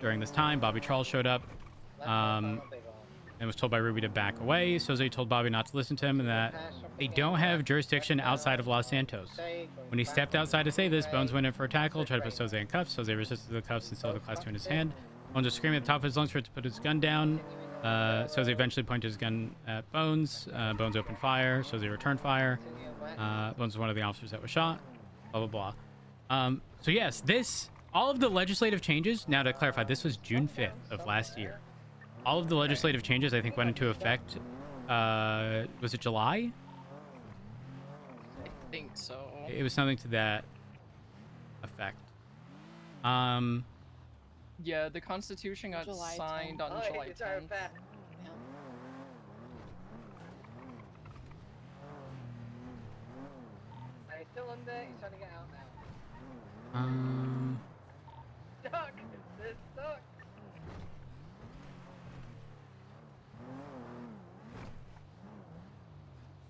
During this time, Bobby Charles showed up and was told by Ruby to back away. Soze told Bobby not to listen to him and that they don't have jurisdiction outside of Los Santos. When he stepped outside to say this, Bones went in for a tackle, tried to put Soze in cuffs. Soze resisted the cuffs and still had the Class 2 in his hand. Bones was screaming at the top of his lungs for it to put his gun down. Soze eventually pointed his gun at Bones. Bones opened fire. Soze returned fire. Bones was one of the officers that was shot. Blah, blah, blah. So yes, all of the legislative changes, now to clarify, this was June 5th of last year. All of the legislative changes, I think, went into effect, was it July? I think so. It was something to that effect. Yeah, the Constitution got signed on July 10th. He's still under, he's trying to get out now. Stuck! They're stuck!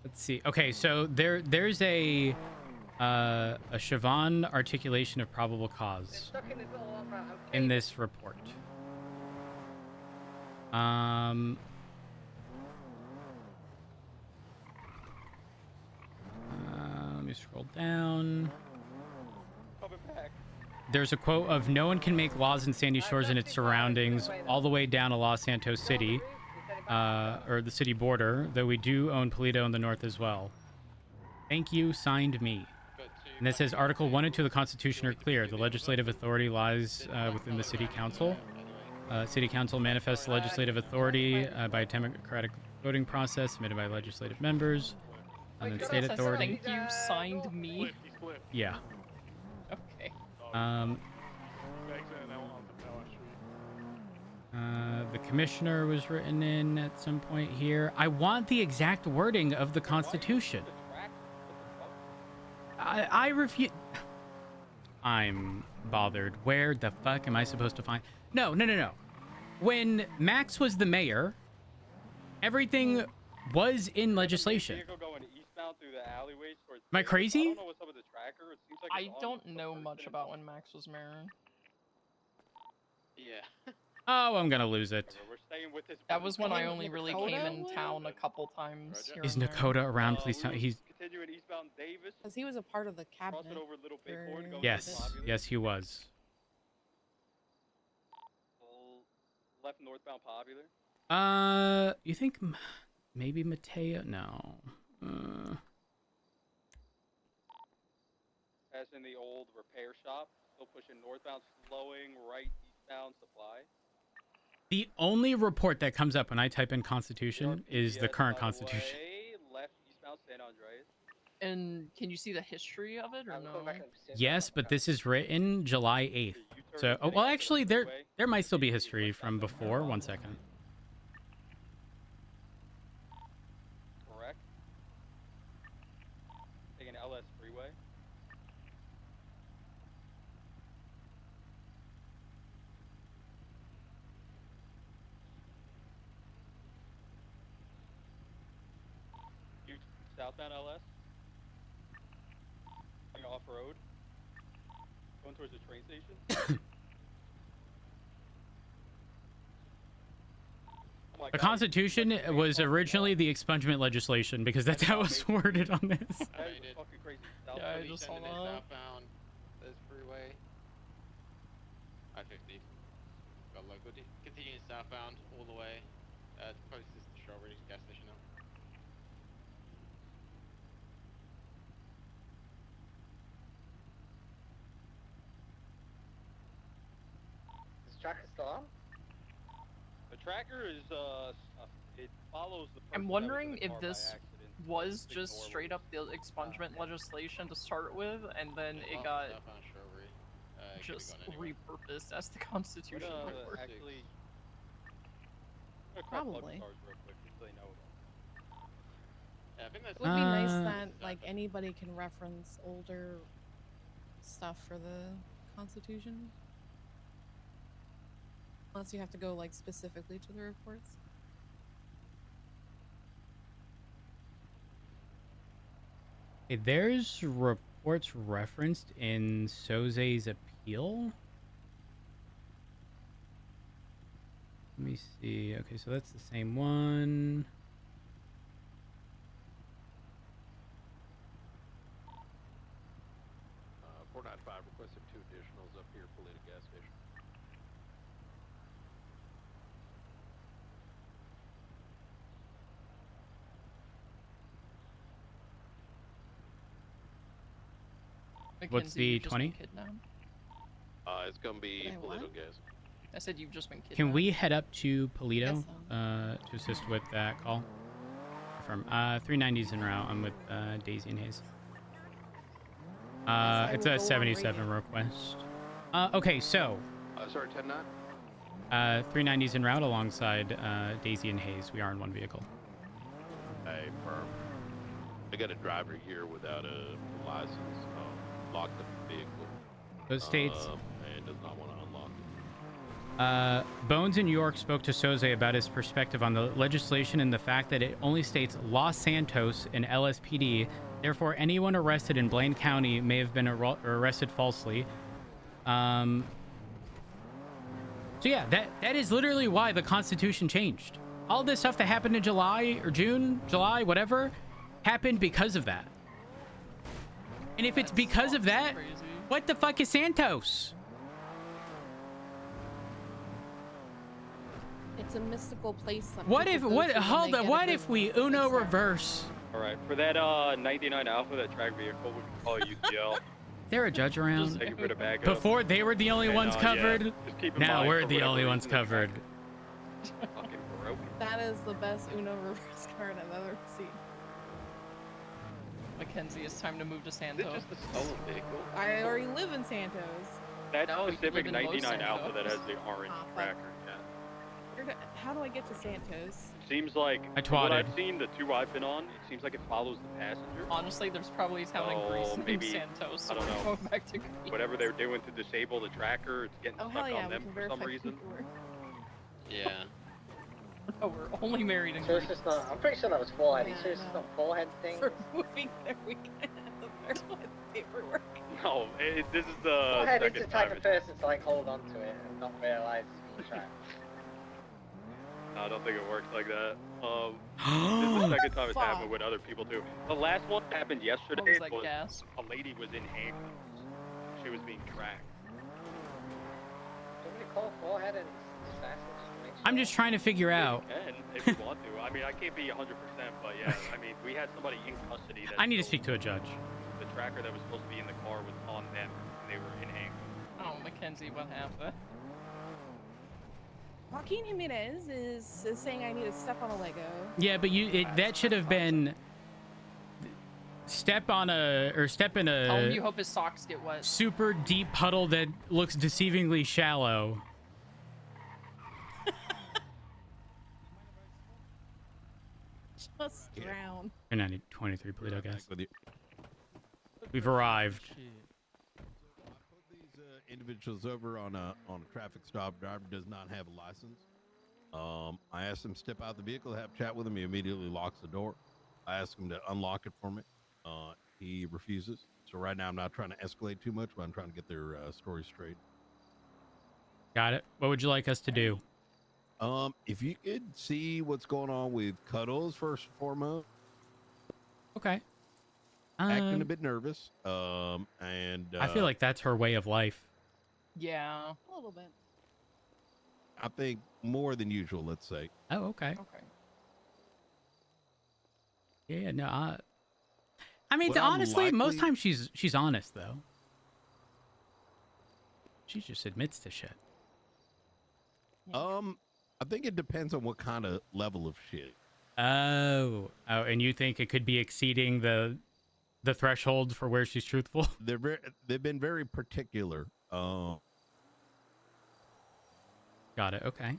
Let's see. Okay, so there's a Siobhan articulation of probable cause in this report. Let me scroll down. There's a quote of "No one can make laws in Sandy Shores and its surroundings, all the way down to Los Santos City, or the city border, though we do own Toledo in the north as well. Thank you, signed me." And it says Article 1 and 2 of the Constitution are clear. The legislative authority lies within the City Council. City Council manifests legislative authority by a democratic voting process submitted by legislative members. And then state authority. Thank you, signed me. Yeah. Okay. The commissioner was written in at some point here. I want the exact wording of the Constitution. I refuse. I'm bothered. Where the fuck am I supposed to find? No. When Max was the mayor, everything was in legislation. Am I crazy? I don't know much about when Max was mayor. Yeah. Oh, I'm gonna lose it. That was when I only really came in town a couple times. Is Nakota around? Please tell. He's. Because he was a part of the cabinet. Yes, he was. Left northbound popular. You think maybe Mateo? No. As in the old repair shop, still pushing northbound, slowing right eastbound supply. The only report that comes up when I type in Constitution is the current Constitution. Left eastbound San Andreas. And can you see the history of it or no? Yes, but this is written July 8th. So, oh, well, actually, there might still be history from before. 1 second. Correct. Taking LS freeway. Southbound LS. Going off road. Going towards the train station. The Constitution was originally the expungement legislation because that's how it was worded on this. Yeah, I just saw that. Southbound this freeway. I-50. Got local. Continuing southbound all the way. Closest to Strawberry gas station now. Is the tracker still on? The tracker is it follows the. I'm wondering if this was just straight up the expungement legislation to start with, and then it got just repurposed as the Constitution. Actually, Probably. Yeah, I think that's It would be nice that like anybody can reference older stuff for the Constitution. Unless you have to go like specifically to the reports. Okay, there's reports referenced in Soze's appeal. me see. Okay, so that's the same one. Uh, 495 requested 2 additionals up here, Polita gas station. What's Mackenzie, you've the just been 20? kidnapped. It's gonna be Wait, what? Polito gas. I said you've just been kidnapped. Can we head up to Polito Yes, to assist with that call? From 390's en route. I'm with Daisy and Hayes. I It's will a go on 77 radio. request. Okay, so Sorry, 10-9? 390's en route alongside Daisy and Hayes. We are in one vehicle. Hey, firm. I got a driver here without a license, locked up the vehicle. Those states. And does not want to unlock it. Bones in New York spoke to Soze about his perspective on the legislation and the fact that it only states Los Santos and LSPD. Therefore, anyone arrested in Blaine County may have been arrested falsely. So yeah, that is literally why the Constitution changed. All this stuff that happened in July or June, July, whatever, happened because of that. And if it's because of that, Crazy. what the fuck is Santos? It's a mystical place. That What people if go what to when hold they on, get a what good if we Uno start. reverse? All right, for that 99 Alpha, that track vehicle, we can call UCL. There a judge around? Thank you for the backup. Before they were the only And, ones yeah, covered. just keep in Now mind, we're for the whatever only ones reason, the covered. track is fucking broken. That is the best Uno reverse card I've ever seen. Mackenzie, it's time to move to Is it Santos. just a stolen vehicle? I already live in Santos. That No, you specific live in Los 99 Alpha that has Santos. the orange Ah, fuck. tracker. Yeah. How do I get to Santos? Seems like, I from what twatted. I've seen, the 2 I've been on, it seems like it follows the passenger. Honestly, there's probably a town Oh, in Greece named maybe- Santos. So I don't we're know. going back to Greece. Whatever they're doing to disable the tracker, it's getting Oh stuck hell yeah, on we them can for some verify reason. paperwork. Yeah. Oh, we're only married in So Greece. it's just not. I'm pretty sure that was forehead. Yeah, So it's just no. not forehead thing. For moving there, we can have to verify the paperwork. No, this is the Forehead is second the type time of person to like hold on to it and not realize it's being tracked. I don't think it works like that. This is the second time it's Fuck. happened with other people too. The last one happened yesterday. What was that was gas? a lady was in handcuffs. She was being tracked. Don't we call forehead and assassin just to make sure? I'm just trying to figure out. You can, if you want to. I mean, I can't be 100%, but yeah. I mean, we had somebody in custody. That I need to stole speak to a judge. The tracker that was supposed to be in the car was on them, and they were in handcuffs. Oh, Mackenzie, what happened? Joaquin Jimenez is saying I need to step on a Lego. Yeah, but that should have been step in Tell him you a hope his socks get wet. super deep puddle that looks deceivingly shallow. Just drown. 23, Polito, guys. With you. We've arrived. I put these individuals over on a traffic stop. Driver does not have a license. I asked him to step out of the vehicle, have a chat with him. He immediately locks the door. I asked him to unlock it for me. He refuses. So right now I'm not trying to escalate too much, but I'm trying to get their story straight. Got it. What would you like us to do? If you could see what's going on with Cuddles first and foremost, Okay. acting a bit nervous. And I feel like that's her way of life. Yeah. A little bit. I think more than usual, let's say. Oh, okay. Okay. Yeah, no. I mean, What I'm honestly, most likely- times she's honest though. She just admits to shit. I think it depends on what kind of level of shit. Oh, and you think it could be exceeding the threshold for where she's truthful? They've been very particular. Got it. Okay.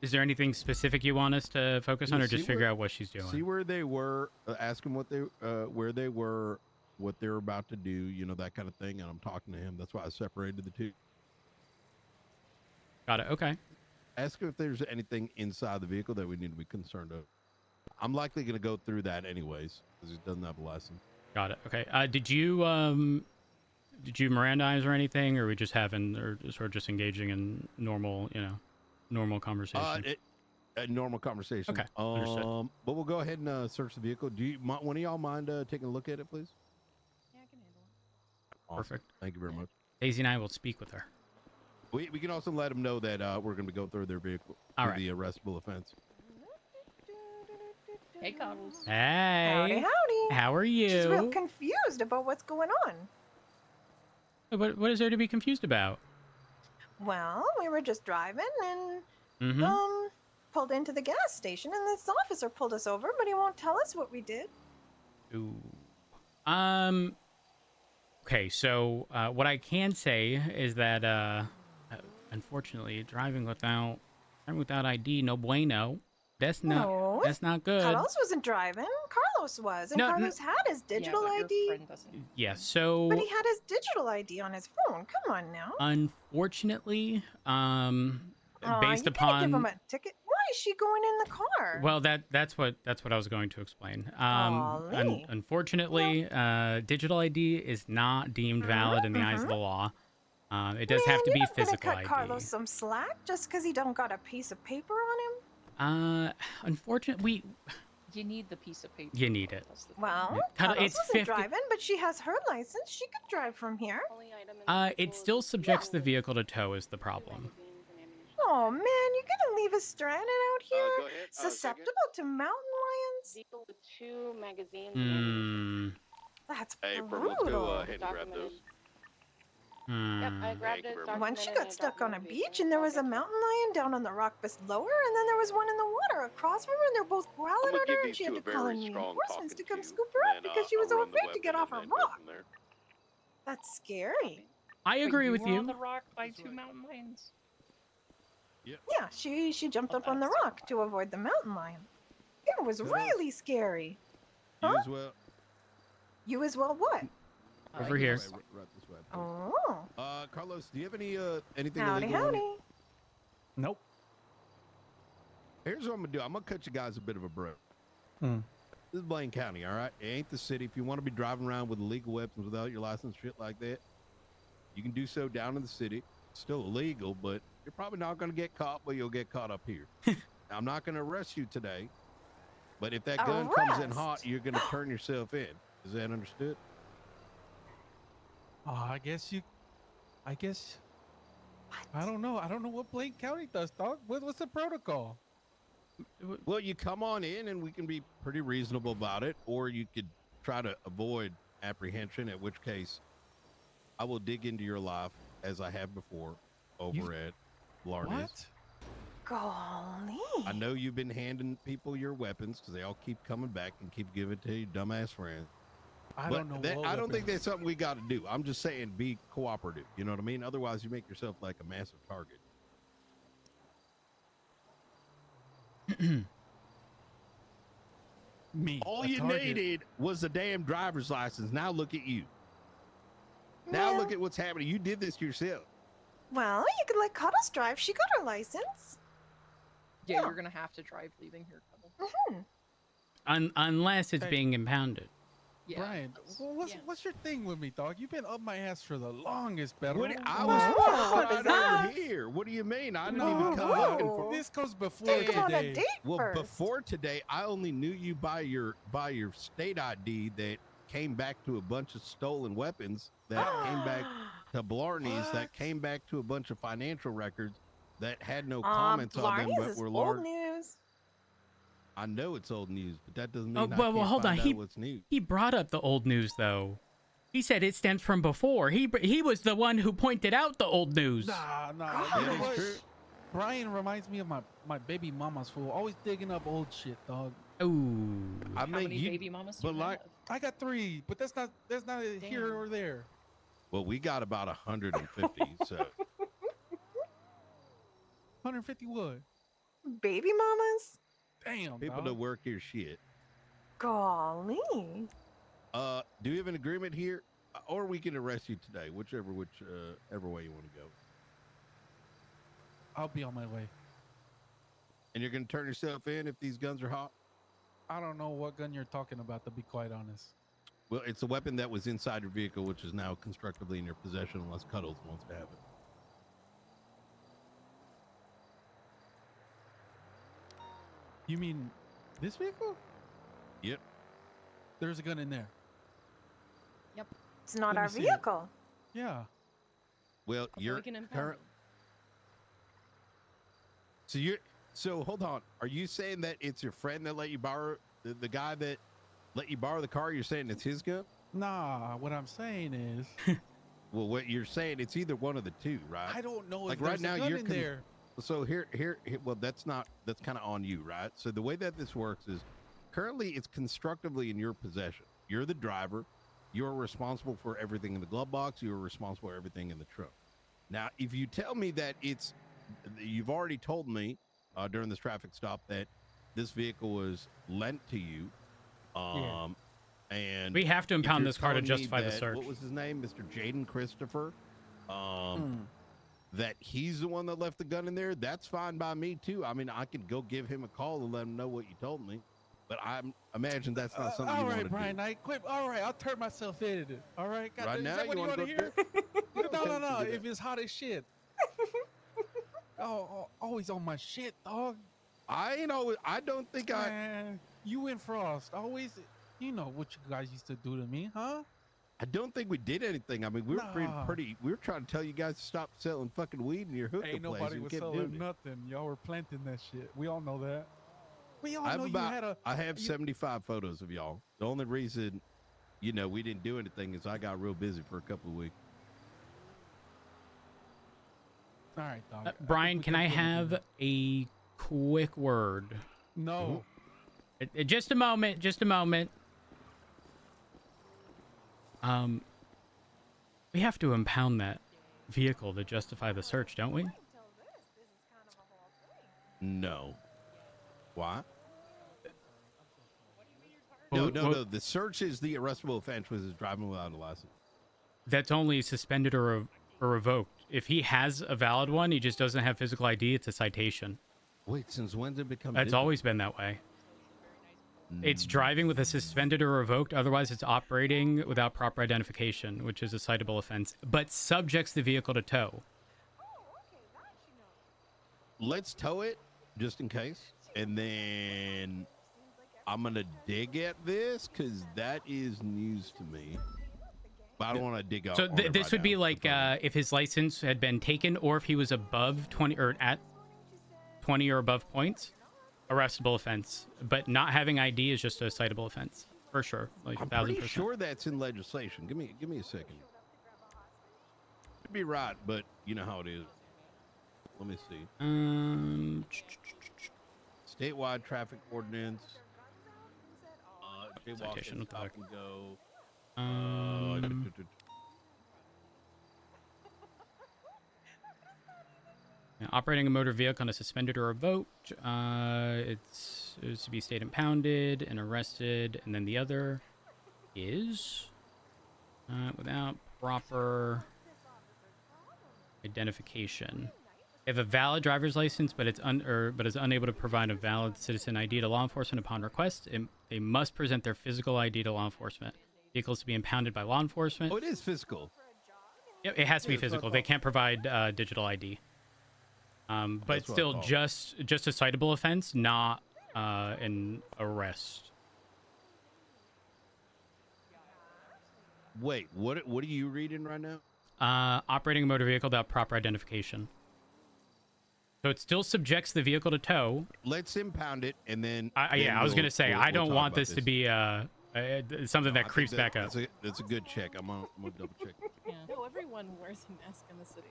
Is there anything specific you want us to focus on, Yeah, or just see figure where- out what she's doing? See where they were, ask them what they where they were, what they're about to do, you know, that kind of thing. And I'm talking to him. That's why I separated the two. Got it. Okay. Ask him if there's anything inside the vehicle that we need to be concerned of. I'm likely going to go through that anyways because he doesn't have a license. Got it. Okay. Did you did you Mirandize or anything, or we just having, or sort of just engaging in normal, normal conversation? A normal conversation. Okay, understood. But we'll go ahead and search the vehicle. One of y'all mind taking a look at it, please? Yeah, I can handle it. Awesome. Perfect. Thank you very much. Daisy and I will speak with her. We can also let them know that we're going to go through their vehicle All for right. the arrestable offense. Hey, Coddles. Hey. Howdy, howdy. How are you? She's real confused about what's going on. What is there to be confused about? Well, we were just driving and Mm-hmm. pulled into the gas station, and this officer pulled us over, but he won't tell us what we did. Ooh. Okay, so what I can say is that unfortunately, driving without ID, no bueno. That's No, not good. Carlos wasn't driving. Carlos was, and No, Carlos had his digital yeah, but your ID. friend doesn't. Yeah, so But he had his digital ID on his phone. Come on now. unfortunately, Aw, based you gotta give him upon a ticket. Why is she going in the car? well, that's what I was going to explain. Golly. Unfortunately, digital ID is not deemed valid in the eyes of the law. It does Man, have to you're be not gonna physical cut ID. Carlos some slack just because he don't got a piece of paper on him. Unfortunately, You need the piece of paper. you need it. That's the thing. Well, Carlos, Carlos it's wasn't 50 driving, but she has her license. She could drive from here. It still subjects the vehicle to tow is the problem. Oh man, you're gonna leave us stranded out here, Go ahead. susceptible to mountain lions? With 2 magazines. Hmm. That's Hey, Prim, brutal. let's go ahead and grab those. Yep, I grabbed Thank you it. very much. Once she documented, got and stuck on a documented the beach, vehicle. and there was a I'll get to it. mountain lion down on the rock below her, and then there was one in the water across from her, and they're both growling I'm gonna at give her, and these she had two to a call very in strong reinforcements talking to come to, scoop her and up then because she was I'll so run the afraid to get weapon off her and go rock. from there. That's scary. I agree But with you were on you. the rock by 2 mountain lions. Yeah, she jumped Oh, up on the that's rock to avoid the mountain lion. It was Kudos. really scary. You Huh? as well. You as well what? Over here. This way, right this way, please. Oh. Carlos, do you have anything Howdy, illegal on you? howdy. Nope. Here's what I'm gonna do. I'm gonna cut you guys a bit of a break. Hmm. This is Blaine County, all right? It ain't the city. If you want to be driving around with illegal weapons without your license, shit like that, you can do so down in the city. It's still illegal, but you're probably not gonna get caught, but you'll get caught up here. Now, I'm not gonna arrest you today, but if that gun comes in hot, Arrest? you're gonna turn yourself in. Is that understood? I guess. I don't know. I don't know what Blaine County does, dog. What's the protocol? Well, you come on in and we can be pretty reasonable about it, or you could try to avoid apprehension, at which case I will dig into your life as I have before over at Blarney's. What? Golly. I know you've been handing people your weapons because they all keep coming back and keep giving it to your dumbass friends. I But don't know. I don't think that's something we got to do. I'm just saying be cooperative. You know what I mean? Otherwise, you make yourself like a massive target. Me. All a you target. needed was a damn driver's license. Now look at you. Now look at what's happening. You did this yourself. Well, you could let Cuddles drive. She got her license. Yeah, Yeah. you're gonna have to drive leaving here, Cuddle. Unless it's Hey. being impounded. Yeah. Brian, what's your thing with me, dog? You've been up my ass for the longest, better. What, I Whoa, was what right is that? over here. What do you mean? I didn't No, even come whoa. looking for. This goes before Take him on a today. date Well, first. before today, I only knew you by your state ID that came back to a bunch of stolen weapons that came back to Blarney's, that What? came back to a bunch of financial records that had no comments on them, Blarney's but is were old large. news. I know it's old news, but that doesn't Oh, mean I well, can't hold on. find out what's new. He brought up the old news though. He said it stems from before. He was the one who pointed out the old news. Nah. You That know is what? true. Brian reminds me of my baby mama's fool. Always digging up old shit, dog. Ooh. I How mean, many you, baby mamas do but you like, have? I got 3, but that's not here Damn. or there. well, we got about 150, so 150 what? Baby mamas? Damn, people dog. that work here shit. Golly. Do you have an agreement here, or we can arrest you today, whichever way you want to go. I'll be on my way. And you're gonna turn yourself in if these guns are hot. I don't know what gun you're talking about, to be quite honest. Well, it's a weapon that was inside your vehicle, which is now constructively in your possession unless Cuddles wants to have it. You mean this vehicle? Yep. There's a gun in there. It's not Let me our see it. vehicle. Yeah. Well, We you're can impound current. So hold on. Are you saying that it's your friend that let you borrow the guy that let you borrow the car? You're saying it's his gun? Nah, what I'm saying is, Well, what you're saying, it's either one of the two, right? I don't know Like if right there's now, a gun you're in there. So here, well, that's kind of on you, right? So the way that this works is currently it's constructively in your possession. You're the driver. You're responsible for everything in the glove box. You're responsible for everything in the trunk. Now, if you tell me that you've already told me during this traffic stop that this vehicle was lent to you, and We have to if impound you're this car to telling me justify the that- search. What was his name, Mr. Jaden Christopher? That he's the one that left the gun in there. That's fine by me too. I mean, I could go give him a call and let him know what you told me. But I imagine that's not something you All want right, to Brian, do. I quit. All right, I'll turn myself in. All right, God, Right is now, that what you wanna want to go hear? do- No, Okay, no. do that. If it's hot as shit. Always on my shit, dog. I don't think Man, you and Frost always. You know what you guys used to do to me, huh? I don't think we did anything. I mean, we were Nah. pretty. We were trying to tell you guys to stop selling fucking weed in your hookah Ain't place. nobody and you was kept doing selling it. nothing. Y'all were planting that shit. We all know that. We all I have know you had a. I have you- 75 photos of y'all. The only reason, we didn't do anything is I got real busy for a couple of weeks. All right, dog. I think Brian, we can I do anything. have a quick word? No. Just a moment. Just a moment. We have to impound that vehicle to justify the search, don't we? No. Why? Well, No. The search is the arrestable offense, which is driving without a license. That's only suspended or revoked. If he has a valid one, he just doesn't have physical ID. It's a citation. Wait, since when did it become? That's digital? always been that way. It's driving with a suspended or revoked. Otherwise, it's operating without proper identification, which is a citable offense, but subjects the vehicle to tow. Let's tow it just in case, and then I'm gonna dig at this because that is news to me. But I don't want to dig up. So on it this right would be now. like if his license had been taken, or if he was above 20 or at 20 or above points, arrestable offense. But not having ID is just a citable offense for sure. Like I'm 1,000%. pretty sure that's in legislation. Give me a second. Could be right, but you know how it is. Let me see. Statewide traffic ordinance. Citation, Jaywalking, what the stop heck? and go. Operating a motor vehicle on a suspended or revoked. It's to be state impounded and arrested, and then the other is without proper identification. They have a valid driver's license, but is unable to provide a valid citizen ID to law enforcement upon request. They must present their physical ID to law enforcement. Vehicles to be impounded by law enforcement. Oh, it is physical. Yep, it has to be Yeah, that's what I physical. They thought. can't provide digital ID. But That's it's what I still thought. just a citable offense, not an arrest. Wait, what are you reading right now? Operating a motor vehicle without proper identification. So it still subjects the vehicle to tow. Let's impound it, and then. I was gonna say I don't want this to be something that creeps back up. That's a good check. I'm gonna double check. Yeah. No, everyone wears a mask in the city.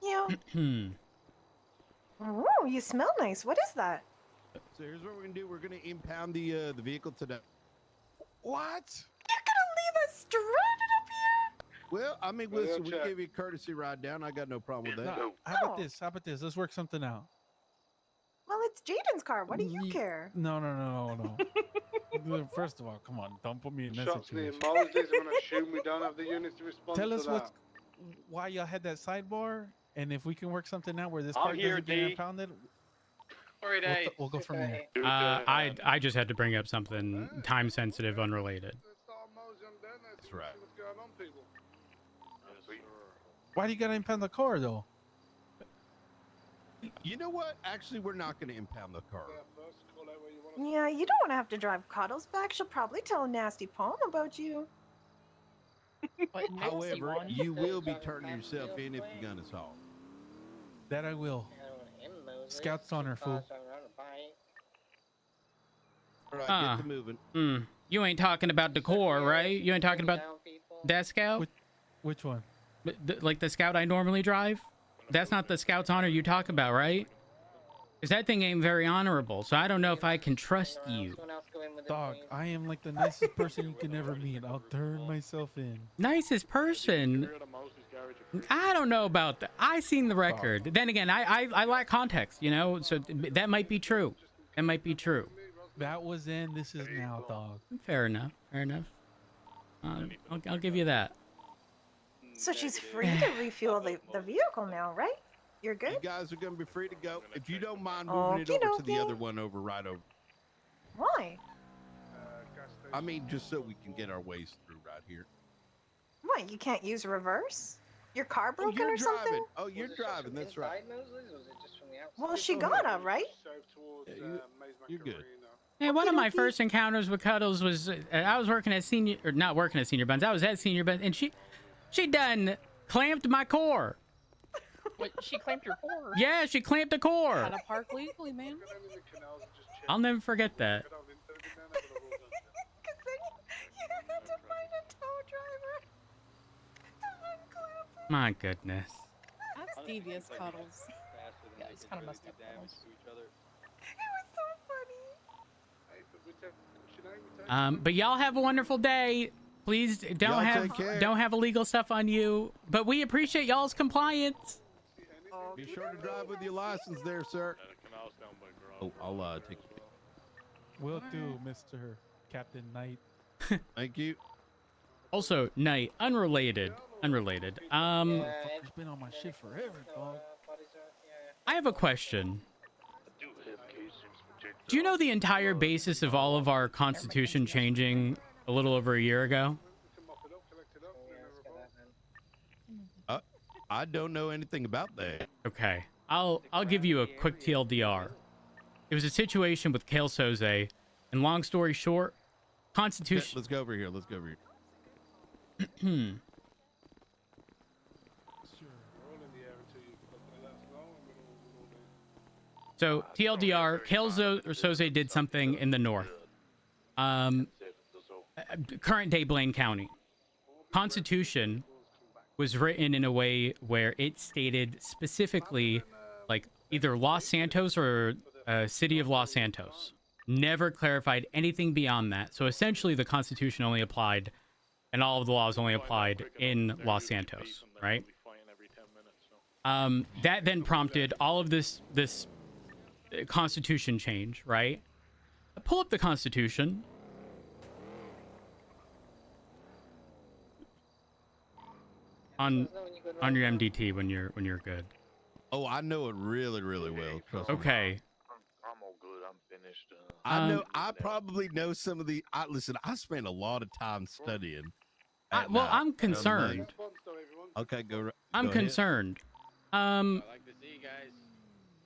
Yeah. Ooh, you smell nice. What is that? So here's what we're gonna do. We're gonna impound the vehicle today. What? You're gonna leave us stranded up here? Well, I mean, listen, we gave you a courtesy ride down. I got no problem with that. No, how about this? How about this? Let's work something out. Well, it's Jaden's car. What do you care? No. First of all, come on, don't put me in that Shots me situation. in Moses, I'm gonna shoot. We don't have the units to respond Tell to us that. why y'all had that sidebar, and if we can work something out where this I'm car here, doesn't get D. impounded, Alright, we'll go from there. I just had to bring up something time sensitive, unrelated. That's right. What's going on, people? Why do you gotta impound the car though? You know what? Actually, we're not going to impound the car. Yeah, you don't want to have to drive Cuddles back. She'll probably tell a nasty poem about you. But nasty However, one. you will be turning yourself in if the gun is hauled. That I will. Scouts on her, fool. All right, get to moving. You ain't talking about decor, right? You ain't talking about that scout? Which one? Like the scout I normally drive? That's not the scout's honor you talk about, right? Because that thing ain't very honorable, so I don't know if I can trust you. Dog, I am like the nicest person you can ever meet. I'll turn myself in. Nicest person? I don't know about that. I seen the record. Then again, I lack context, you know? So that might be true. That might be true. That was then, this is now, dog. Fair enough. Fair enough. I'll give you that. So she's free to refuel the vehicle now, right? You're good? You guys are going to be free to go. If you don't mind moving it over to the other one right over. Why? I mean, just so we can get our ways through right here. What, you can't use reverse? Your car broken you're or something? driving. Oh, you're driving. That's right. Well, she got it, right? Yeah, you're good. Hey, one of my first encounters with Cuddles was I was working at not working at Senior Buns. I was at Senior Buns, and she done clamped my core. Wait, she clamped your core? Yeah, she clamped the core. Gotta park legally, man. I'll never forget that. You had to find a tow driver. My goodness. That's devious, Cuddles. Yeah, it's kind of messed up. Cuddles. But y'all have a wonderful day. Please don't have illegal stuff on you. But we appreciate y'all's compliance. Be sure to drive with your license there, sir. Oh, I'll take you. Will do, Mr. Captain Knight. Thank you. Also, Knight, unrelated. Motherfucker's been on my shit forever, dog. I have a question. Do you know the entire basis of all of our constitution changing a little over a year ago? I don't know anything about that. Okay, I'll give you a quick TLDR. It was a situation with Kale Soze, and long story short, Constitution. Okay, let's go over here. Let's go over here. So TLDR, Kale Soze did something in the north. Current day Blaine County. Constitution was written in a way where it stated specifically, like, either Los Santos or City of Los Santos. Never clarified anything beyond that. So essentially the Constitution only applied, and all of the laws only applied in Los Santos, right? That then prompted all of this Constitution change, right? Pull up the Constitution. On your MDT when you're good. Oh, I know it really, really well. Trust me. Okay. I'm all good. I'm finished. I know. I probably know some of the. Listen, I spent a lot of time studying. Well, I'm concerned. Okay, go. I'm concerned.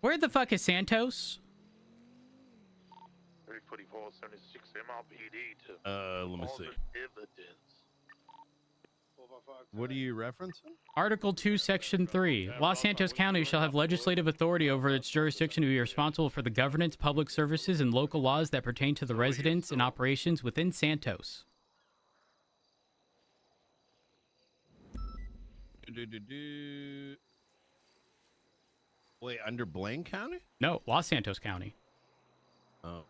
Where the fuck is Santos? 3476 MRPD to let me see. evidence. What are you referencing? Article 2, Section 3. Los Santos County shall have legislative authority over its jurisdiction to be responsible for the governance, public services, and local laws that pertain to the residents and operations within Santos. Wait, under Blaine County? No, Los Santos County. Oh.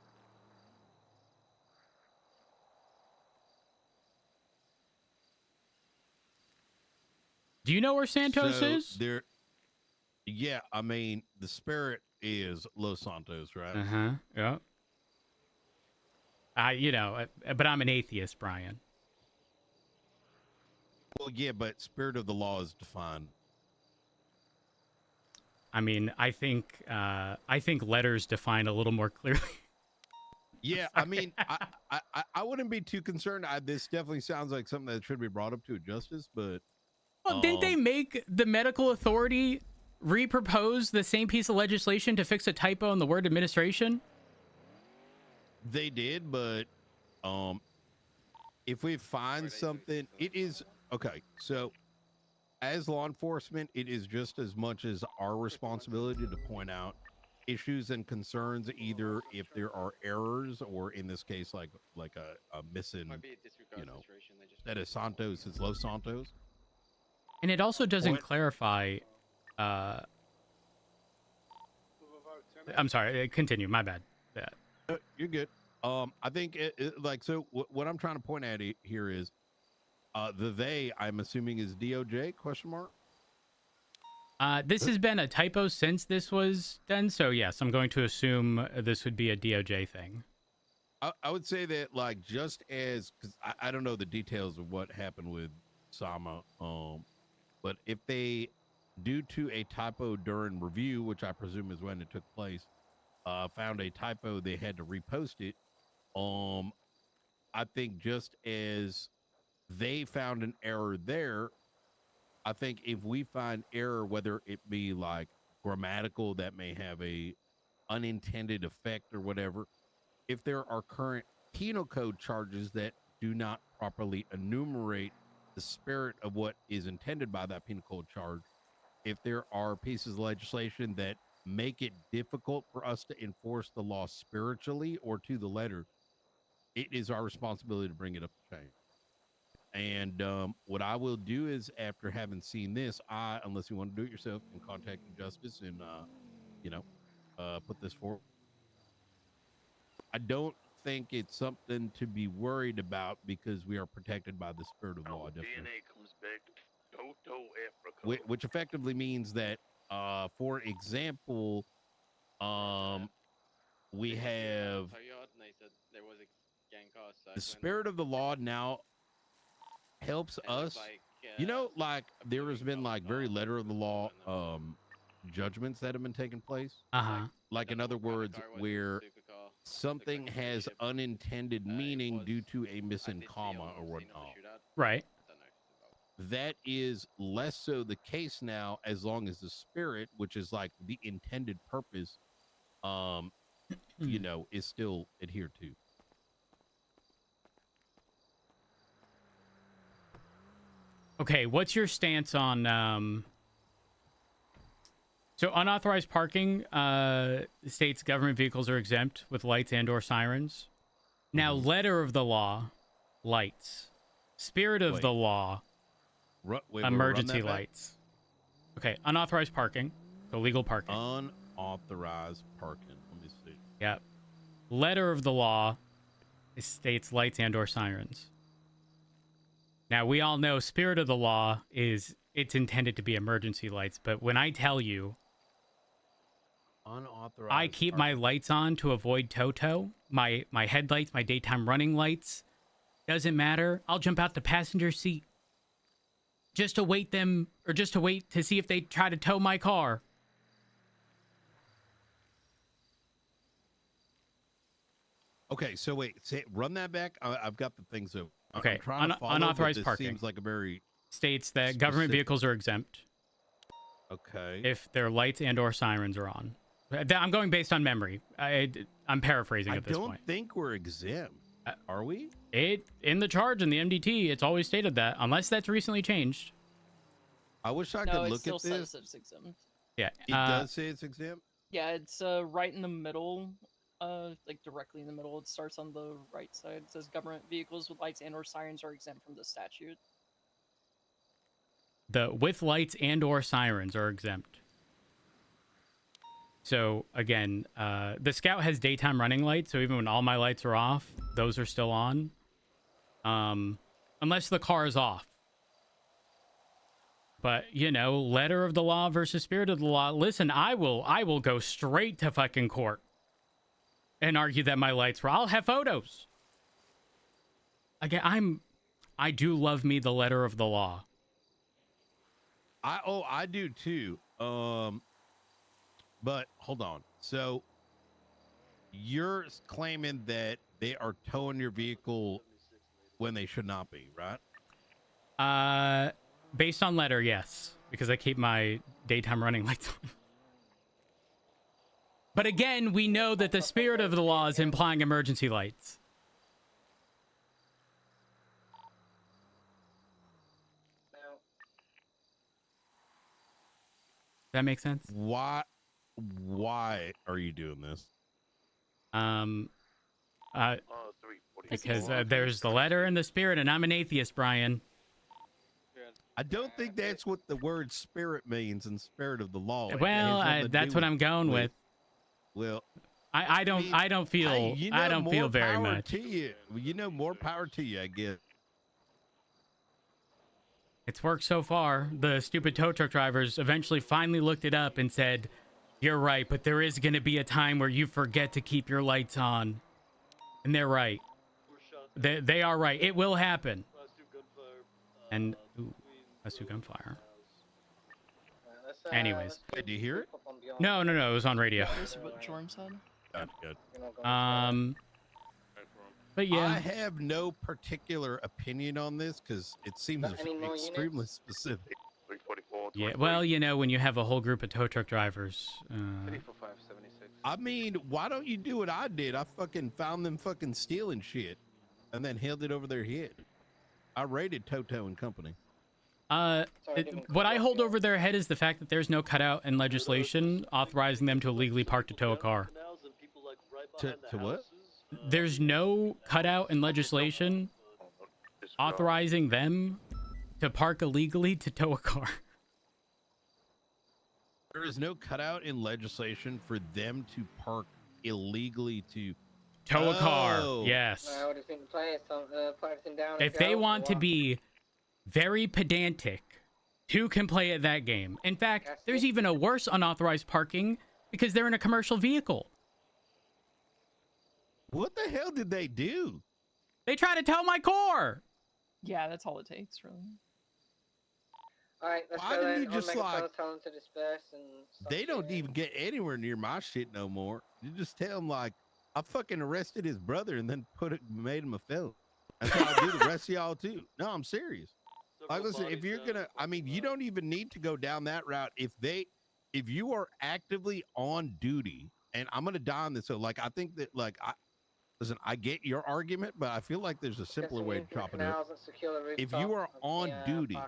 Do you know where Santos is? Yeah, I mean, the spirit is Los Santos, right? Uh-huh, yeah. You know, but I'm an atheist, Brian. Well, yeah, but spirit of the law is defined. I mean, I think letters define a little more clearly. Yeah, I mean, I wouldn't be too concerned. This definitely sounds like something that should be brought up to a justice, but Well, didn't they make the medical authority repropose the same piece of legislation to fix a typo in the word administration? they did. But if we find something, it is okay. So, as law enforcement, it is just as much as our responsibility to point out issues and concerns, either if there are errors or in this case, like a missing, Might be a disregard you know, situation. They just that is Santos is Los Santos. And it also doesn't Point. clarify. I'm sorry. Continue. My bad. Yeah. You're good. I think what I'm trying to point at here is they, I'm assuming, is DOJ question mark. This has been a typo since this was done, so yes, I'm going to assume this would be a DOJ thing. I would say that, like, just as, because I don't know the details of what happened with Sama, but if they, due to a typo during review, which I presume is when it took place, found a typo, they had to repost it. I think just as they found an error there, I think if we find error, whether it be like grammatical that may have a unintended effect or whatever, if there are current penal code charges that do not properly enumerate the spirit of what is intended by that penal code charge, if there are pieces of legislation that make it difficult for us to enforce the law spiritually or to the letter, it is our responsibility to bring it up the chain. And what I will do is, after having seen this, unless you want to do it yourself, can contact the justice and, put this forward. I don't think it's something to be worried about because we are protected by the spirit of law. Definitely. DNA comes back to Toto Africa. Which effectively means that, for example, we have the spirit of the law now helps us. Like there has been like very letter of the law judgments that have been taking place. Like in other words, where something has unintended meaning due to a missing comma or whatnot. Right. That is less so the case now, as long as the spirit, which is like the intended purpose, is still adhered to. Okay, what's your stance on so unauthorized parking states government vehicles are exempt with lights and/or sirens. Now, letter of the law, lights. Spirit of the law, emergency lights. Okay, unauthorized parking, so legal parking. Unauthorized parking. Let me see. Yep. Letter of the law states lights and/or sirens. Now, we all know spirit of the law it's intended to be emergency lights, but when I tell you unauthorized I keep my lights on to avoid Toto, my headlights, my daytime running lights, doesn't matter. I'll jump out the passenger seat just to wait to see if they try to tow my car. Okay, so wait, run that back. I've got the things over. Okay, I'm trying to follow, unauthorized but this parking seems like a very states that specific. Government vehicles are exempt. Okay. If their lights and/or sirens are on. I'm going based on memory. I'm paraphrasing at this point. I don't think we're exempt. Are we? In the charge in the MDT, it's always stated that, unless that's recently changed. I wish I could look at this. Says it's exempt. Yeah, it does say it's exempt. Yeah, it's right in the middle, like directly in the middle. It starts on the right side. It says government vehicles with lights and/or sirens are exempt from this statute. The with lights and/or sirens are exempt. So again, the Scout has daytime running lights, so even when all my lights are off, those are still on. Unless the car is off. But, letter of the law versus spirit of the law. Listen, I will go straight to fucking court and argue that my lights were. I'll have photos. Again, I do love me the letter of the law. I do too. But hold on. So you're claiming that they are towing your vehicle when they should not be, right? Based on letter, yes, because I keep my daytime running lights on. But again, we know that the spirit of the law is implying emergency lights. That makes sense? Why are you doing this? Because there's the letter and the spirit, and I'm an atheist, Brian. I don't think that's what the word spirit means in spirit of the law. Well, that's what I'm going with. Well, I don't feel hey, I don't feel very much. To you. You know, more power to you, I guess. It's worked so far. The stupid tow truck drivers eventually finally looked it up and said, "You're right, but there is going to be a time where you forget to keep your lights on." And they're right. They are right. It will happen. And ooh, let's do gunfire. Anyways, did you hear it? No, it was on radio. This is what Jorm said. Good. But yeah, I have no particular opinion on this because it seems extremely specific. Yeah, well, you know, when you have a whole group of tow truck drivers. I mean, why don't you do what I did? I fucking found them fucking stealing shit and then held it over their head. I raided Toto and Company. What I hold over their head is the fact that there's no cutout in legislation authorizing them to illegally park to tow a car. To what? There's no cutout in legislation authorizing them to park illegally to tow a car. There is no cutout in legislation for them to park illegally to tow a car. Yes. If they want to be very pedantic, two can play at that game. In fact, there's even a worse unauthorized parking because they're in a commercial vehicle. What the hell did they do? They try to tow my car. Yeah, that's all it takes, really. All right, let's Why go didn't then. you just Tell them to disperse and they don't even get anywhere near my shit no more. You just tell them like I fucking arrested his brother and then made him a felon. That's how I do the rest of y'all too. No, I'm serious. Like, listen, if you're gonna, I mean, you don't even need to go down that route. If you are actively on duty, and I'm gonna die on this. So, like, I think that, like, listen, I get your argument, but I feel like there's a simpler way to chop it up. If you are on duty,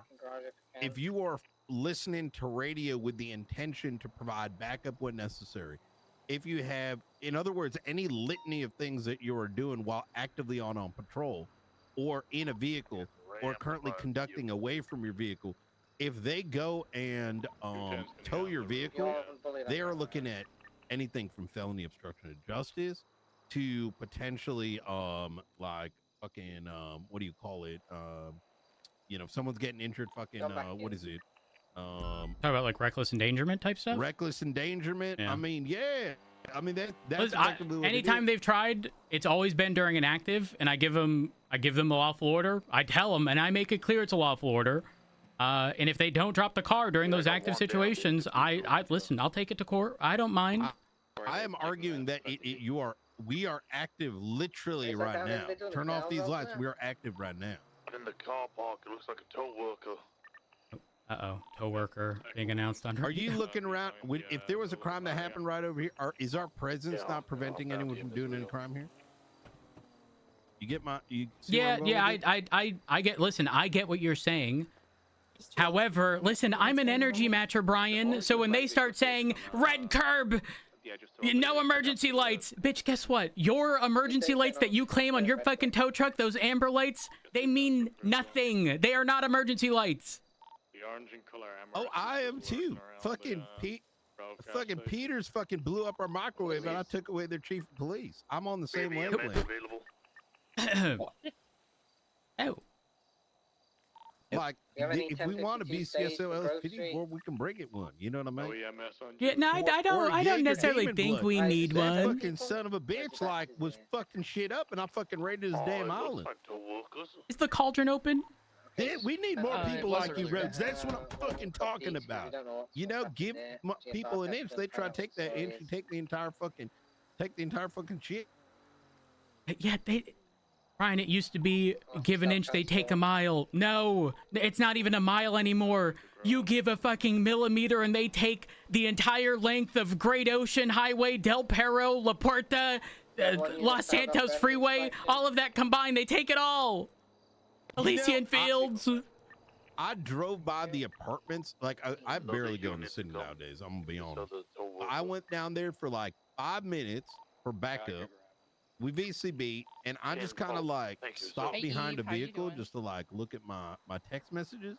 if you are listening to radio with the intention to provide backup when necessary, if you have, in other words, any litany of things that you are doing while actively on patrol or in a vehicle or currently conducting away from your vehicle, if they go and tow your vehicle, they are looking at anything from felony obstruction of justice to potentially like fucking what do you call it, you know, if someone's getting injured, fucking what is it, talk about like reckless endangerment type stuff. Reckless endangerment. Yeah. I mean, yeah, I mean that's anytime they've tried, it's always been during an active, and I give them a lawful order. I tell them, and I make it clear it's a lawful order. And if they don't drop the car during those active situations, I listen. I'll take it to court. I don't mind. I am arguing that we are active literally right now. Turn off these lights. We are active right now. In the car park, it looks like a tow worker. Uh-oh, tow worker being announced on. Are you looking around? If there was a crime that happened right over here, is our presence not preventing anyone from doing any crime here? You get my? I get. Listen, I get what you're saying. However, listen, I'm an energy matcher, Brian. So when they start saying red curb, no emergency lights, bitch, guess what? Your emergency lights that you claim on your fucking tow truck, those amber lights, they mean nothing. They are not emergency lights. The orange and color amber. Oh, I am too. Fucking fucking Peters fucking blew up our microwave and I took away their chief of police. I'm on the same wavelength. Oh. Like, if we want to be CSO LSPD, well, we can bring it one. You know what I mean? Yeah, no, I don't necessarily think we need one. That fucking son of a bitch, like, was fucking shit up, and I fucking raided his damn island. Is the cauldron open? Yeah, we need more people like you, Rhodes. That's what I'm fucking talking about. You know, give people an inch. They try to take that inch and take the entire fucking take the entire fucking shit. Yeah, Brian, it used to be give an inch, they take a mile. No, it's not even a mile anymore. You give a fucking millimeter and they take the entire length of Great Ocean Highway, Del Perro, La Puerta, Los Santos Freeway, all of that combined. They take it all. Elysian Fields. I drove by the apartments. Like, I barely go in the city nowadays. I'm going to be honest. I went down there for like 5 minutes for backup. We VCB, and I just kind of like stopped behind a vehicle just to like look at my text messages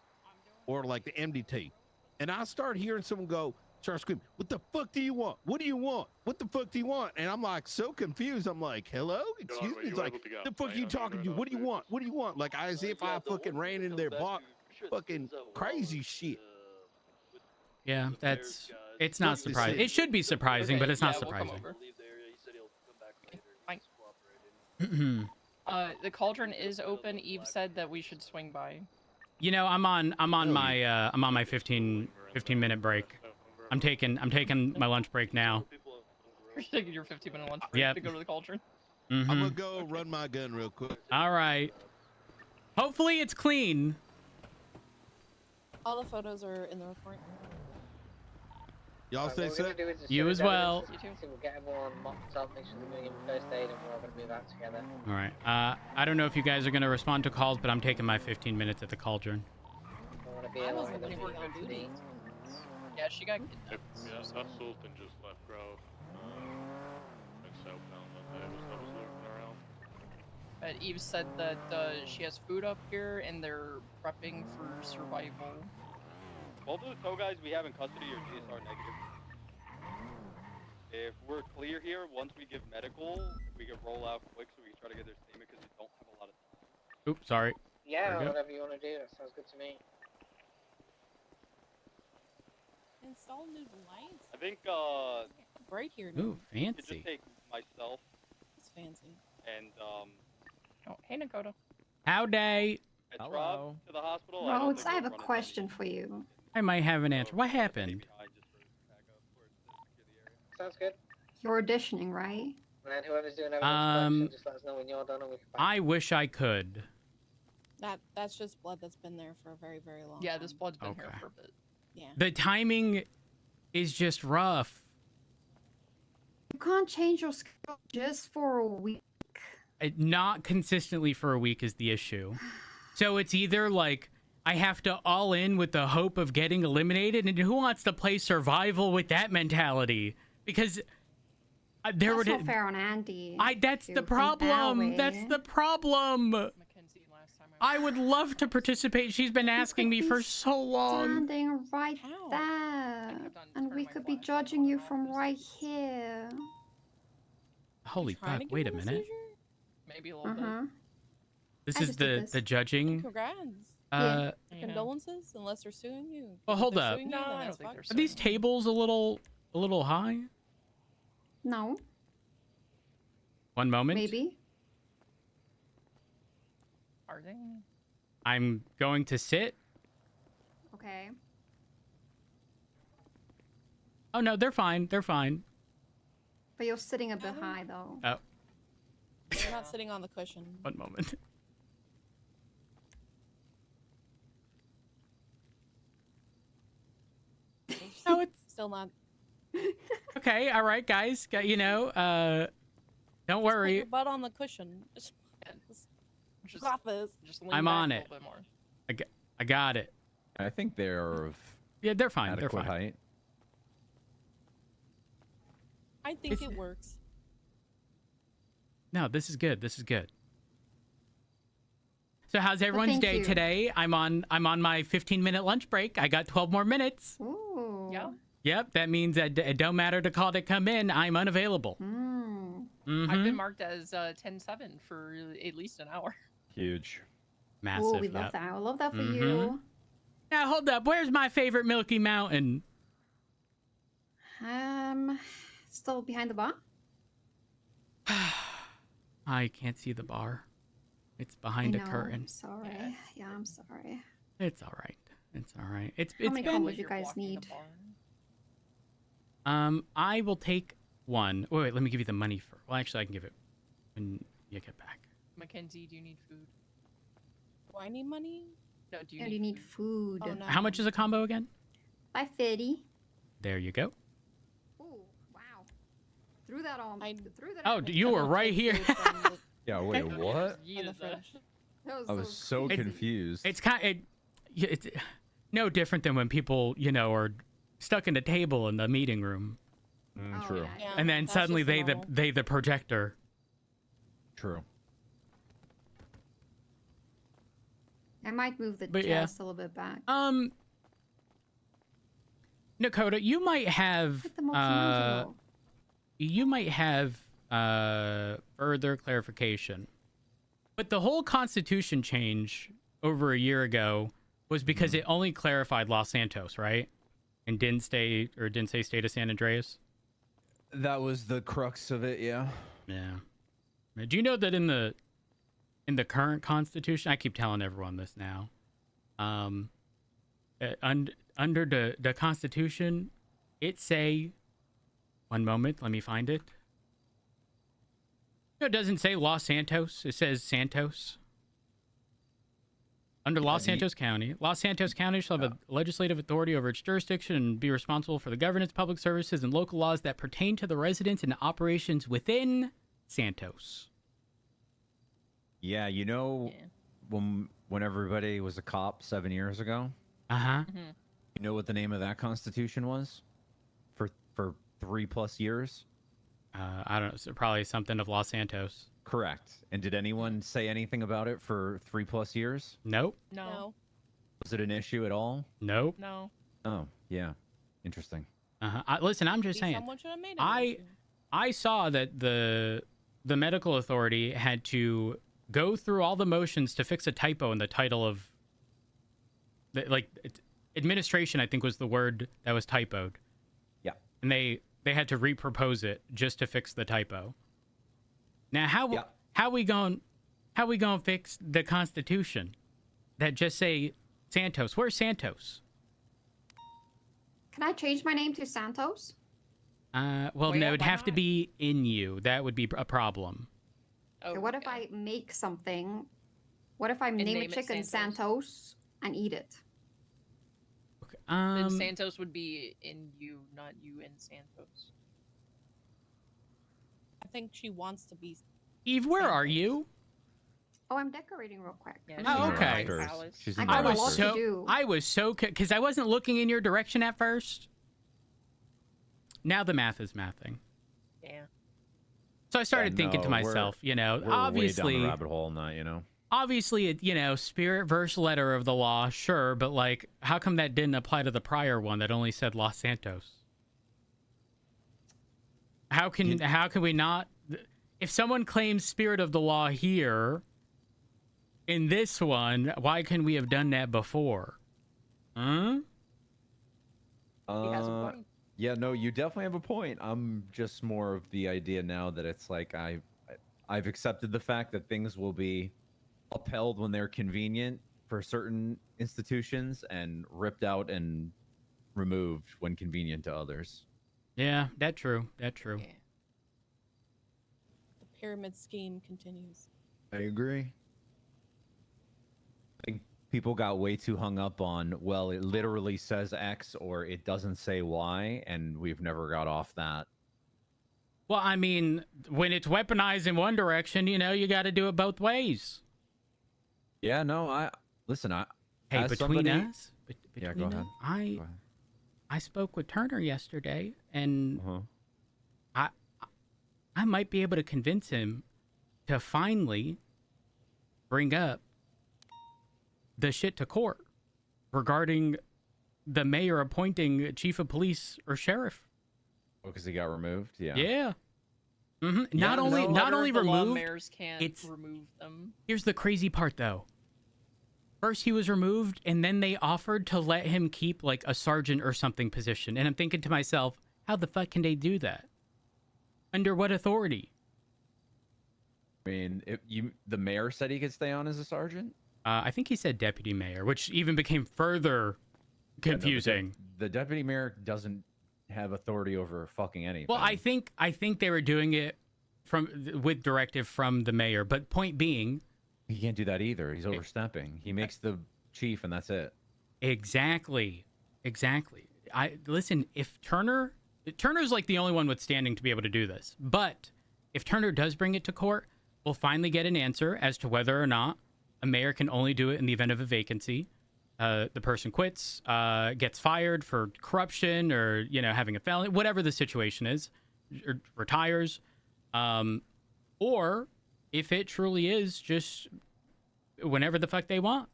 or like the MDT. And I start hearing someone start screaming, "What the fuck do you want? What do you want? What the fuck do you want?" And I'm like so confused. I'm like, "Hello? Excuse me?" It's like, "The fuck are you talking to? What do you want? What do you want?" Like as if I fucking ran into their block. Fucking crazy shit. Yeah, it's not surprising. It should be surprising, but it's not surprising. The cauldron is open. Eve said that we should swing by. You know, I'm on my 15 minute break. I'm taking my lunch break now. You're taking your 15-minute lunch break to go to the cauldron. I'm gonna go run my gun real quick. All right. Hopefully it's clean. All the photos are in the report. Y'all stay safe. You as well. We'll get everyone mocked up, make sure they're doing first aid, and we're all going to move out together. All right. I don't know if you guys are going to respond to calls, but I'm taking my 15 minutes at the cauldron. I wasn't going to be on duty. Yeah, she got kidnapped. Yeah, that Sultan just left Grove. And southbound that day was looking around. But Eve said that she has food up here and they're prepping for survival. Both of the tow guys we have in custody are GSR negative. If we're clear here, once we give medical, we can roll out quick so we can try to get their statement because we don't have a lot of time. Oops, sorry. Yeah, whatever you want to do, that sounds good to me. Install new lights? I think, right here. Ooh, fancy. Just take myself. It's fancy. And, Oh, hey, Nakota. Howdy. Rob to the hospital. Rhodes, I have a question for you. I might have an answer. What happened? Sounds good. You're auditioning, right? And then whoever's doing everything, just let us know when you're done and we can I wish I could. That's just blood that's been there for a very, very long time. Yeah, this blood's been here for a bit. Yeah. The timing is just rough. You can't change your schedule just for a week. Not consistently for a week is the issue. So it's either like I have to all in with the hope of getting eliminated, and who wants to play survival with that mentality? Because there That's not fair on Andy. That's the problem. That's the problem. I would love to participate. She's been asking me for so long. Standing right there, and we could be judging you from right here. Holy fuck! Wait a minute. Maybe a little bit. This is the judging. Congrats. Condolences, unless they're suing you. Well, hold up. Are these tables a little high? No. One moment. Maybe. Are they? I'm going to sit. Okay. Oh no, they're fine. They're fine. But you're sitting a bit high, though. Oh. You're not sitting on the cushion. One moment. No, it's still not. Okay, all right, guys. You know, don't worry. Put your butt on the cushion. Just got this. Just I'm on it. I got it. I think they're of they're fine. They're adequate fine. height. I think it works. No, this is good. This is good. So how's everyone's day today? I'm on my 15-minute lunch break. I got 12 more minutes. Ooh. Yeah. Yep, that means that it don't matter to call to come in. I'm unavailable. I've been marked as 10-7 for at least an hour. Huge. Massive. Oh, we love that. I love that for you. Now hold up. Where's my favorite Milky Mountain? Still behind the bar. I can't see the bar. It's behind a curtain. I'm sorry. Yeah, I'm sorry. It's all right. It's all right. It's How many been. combos you guys need? I will take one. Wait, let me give you the money for. Well, actually, I can give it when you get back. Mackenzie, do you need food? Do I need money? No, do you Yeah, need, you need food. Oh, no. How much is a combo again? 550. There you go. Oh, wow. Threw that on. Threw that Oh, at me. you were right here. Yeah, wait, what? In the fridge. That I was so crazy. confused. It's it's no different than when people, are stuck in a table in the meeting room, Oh, True. Yeah, and then that's suddenly just normal. they the projector. True. I might move the But yeah. chest a little bit back. Nakota, you might have Hit the multi-modular. further clarification. But the whole constitution change over a year ago was because it only clarified Los Santos, right? And didn't say state of San Andreas. That was the crux of it, yeah. Yeah. Do you know that in the current constitution, I keep telling everyone this now, under the constitution, it say, one moment, let me find it. No, it doesn't say Los Santos. It says Santos. Under Los Santos County, Los Santos County shall have a legislative authority over its jurisdiction and be responsible for the governance, public services, and local laws that pertain to the residents and operations within Santos. Yeah, when everybody was a cop 7 years ago, Uh-huh. you know what the name of that constitution was? For 3+ years? I don't know. So probably something of Los Santos. Correct. And did anyone say anything about it for 3+ years? Nope. No. Was it an issue at all? Nope. No. Oh, yeah. Interesting. Uh-huh. Listen, I'm just saying. Someone should have made it. I saw that the medical authority had to go through all the motions to fix a typo in the title of administration, I think was the word that was typoed. Yeah. And they had to repropose it just to fix the typo. Now how we going to fix the constitution that just say Santos? Where's Santos? Can I change my name to Santos? Well, Well, no, yeah, it'd why have to not? be in you. That would be a problem. Oh, Okay, what if yeah. I make something? What if I And name a name it chicken Santos? Santos and eat it? Then Santos would be in you, not you in Santos. I think she wants to be. Eve, where are Santos. you? Oh, I'm decorating real quick. Yeah, Oh, she's in okay. the palace. She's I in got the a lot upstairs. to do. I was so because I wasn't looking in your direction at first. Now the math is mathing. Yeah. So I started thinking to no, myself, we're way down obviously, the rabbit hole on that, obviously, spirit verse letter of the law, sure, but like, how come that didn't apply to the prior one that only said Los Santos? How can we not? If someone claims spirit of the law here, in this one, why couldn't we have done that before? Hmm? He has a point. Yeah, no, you definitely have a point. I'm just more of the idea now that it's like I've accepted the fact that things will be upheld when they're convenient for certain institutions and ripped out and removed when convenient to others. Yeah, that true. That true. Yeah. The pyramid scheme continues. I agree. I think people got way too hung up on, well, it literally says X or it doesn't say Y, and we've never got off that. Well, I mean, when it's weaponized in one direction, you got to do it both ways. Yeah, no, listen, Hey, as between somebody- us, Yeah, go ahead. Go ahead. I spoke with Turner yesterday, and Uh-huh. I might be able to convince him to finally bring up the shit to court regarding the mayor appointing chief of police or sheriff. Oh, because he got removed? Yeah. Yeah. Mm-hmm. Yeah, Not only The law removed. mayors can't it's- remove them. Here's the crazy part, though. First, he was removed, and then they offered to let him keep, like, a sergeant or something position. And I'm thinking to myself, how the fuck can they do that? Under what authority? I mean, the mayor said he could stay on as a sergeant? I think he said deputy mayor, which even became further confusing. The deputy mayor have authority over fucking anything. Well, I think they were doing it with directive from the mayor. But point being, he can't do that either. He's overstepping. He makes the chief, and that's it. Exactly. Listen. If Turner's like the only one withstanding to be able to do this. But if Turner does bring it to court, we'll finally get an answer as to whether or not a mayor can only do it in the event of a vacancy. The person quits, gets fired for corruption or, having a felony, whatever the situation is, or retires. Or if it truly is just whenever the fuck they want.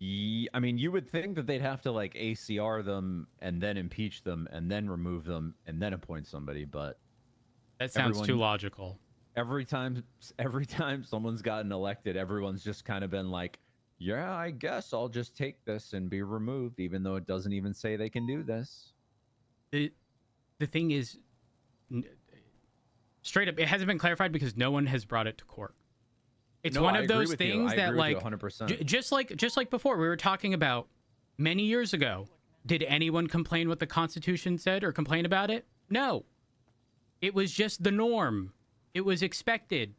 I mean, you would think that they'd have to like ACR them and then impeach them and then remove them and then appoint somebody, but that sounds too logical. Every time someone's gotten elected, everyone's just kind of been like, yeah, I guess I'll just take this and be removed, even though it doesn't even say they can do this. The thing is, straight up, it hasn't been clarified because no one has brought it to court. It's one of those things that, like, 100%. just like before, we were talking about many years ago. Did anyone complain what the Constitution said or complain about it? No. It was just the norm. It was expected.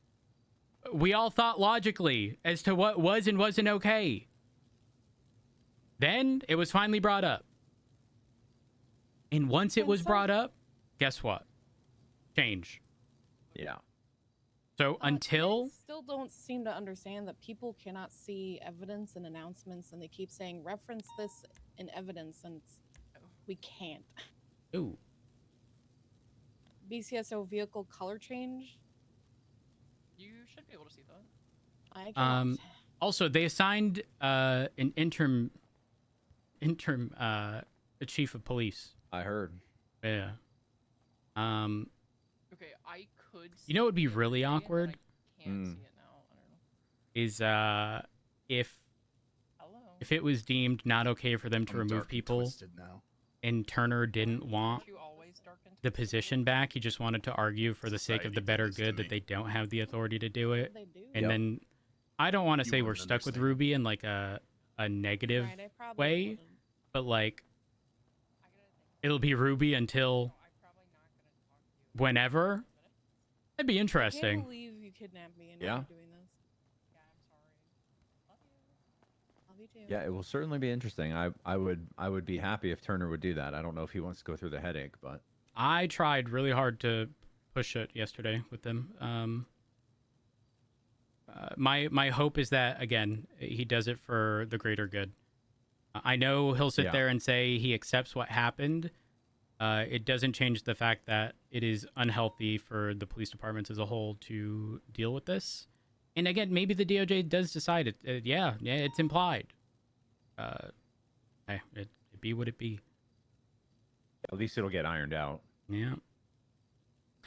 We all thought logically as to what was and wasn't okay. Then it was finally brought up. And once it was brought up, guess what? Change. Yeah. So until... I still don't seem to understand that people cannot see evidence and announcements, and they keep saying, reference this in evidence, and we can't. Ooh. BCSO vehicle color change? You should be able to see that. I cannot. Also, they assigned an interim chief of police. I heard. Yeah. Okay, I could. You know what would be really awkward? I can't see it now. I don't know. Is if it was deemed not okay for them to remove people, and Turner didn't want the position back. He just wanted to argue for the sake of the better good that they don't have the authority to do it. And then I don't want to say we're stuck with Ruby in like a negative way, but like it'll be Ruby until whenever. That'd be I interesting. can't believe you kidnapped me and Yeah. now you're doing this. Yeah, I'm sorry. Love you too. Yeah, it will certainly be interesting. I would be happy if Turner would do that. I don't know if he wants to go through the headache, but I tried really hard to push it yesterday with them. My hope is that, again, he does it for the greater good. I know he'll sit there and say he accepts what happened. It doesn't change the fact that it is unhealthy for the police departments as a whole to deal with this. And again, maybe the DOJ does decide it. Yeah, it's implied. It be what it be. at least it'll get ironed out. Yeah.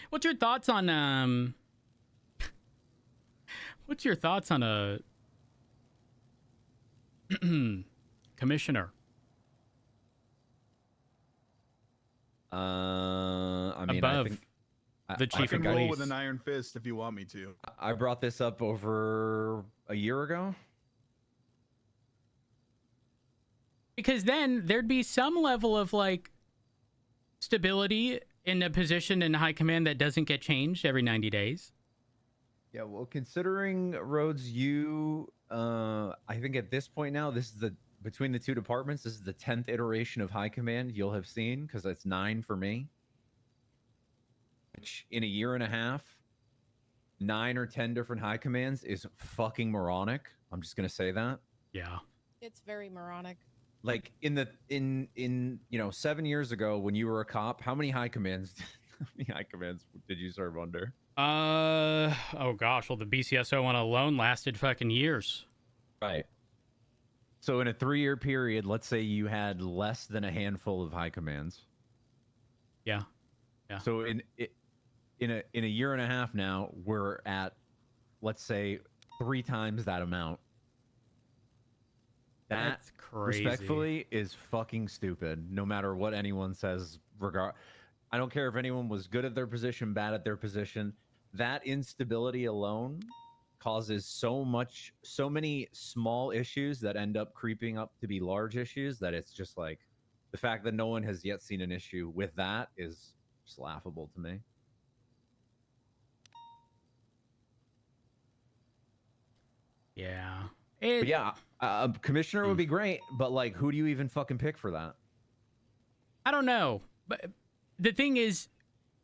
What's your thoughts on what's your thoughts on a commissioner? I mean, above I think the chief of roll police with an iron fist if you want me to. I brought this up over a year ago. Because then there'd be some level of like stability in a position in high command that doesn't get changed every 90 days. Yeah, well, considering Rhodes, I think at this point now, this is between the two departments, this is the 10th iteration of high command you'll have seen, because that's 9 for me. Which in a year and a half, 9 or 10 different high commands is fucking moronic. I'm just gonna say that. Yeah. It's very moronic. Like in 7 years ago when you were a cop, how many high commands did you serve under? Oh gosh, well the BCSO one alone lasted fucking years. Right. So in a 3-year period, let's say you had less than a handful of high commands. Yeah. Yeah. So in a year and a half now, we're at, let's say, 3 times that amount. That's crazy. Respectfully, is fucking stupid. No matter what anyone says, I don't care if anyone was good at their position, bad at their position. That instability alone causes so many small issues that end up creeping up to be large issues that it's just like, The fact that no one has yet seen an issue with that is just laughable to me. Yeah. But yeah, commissioner would be great, but like, who do you even fucking pick for that? I don't know. But the thing is,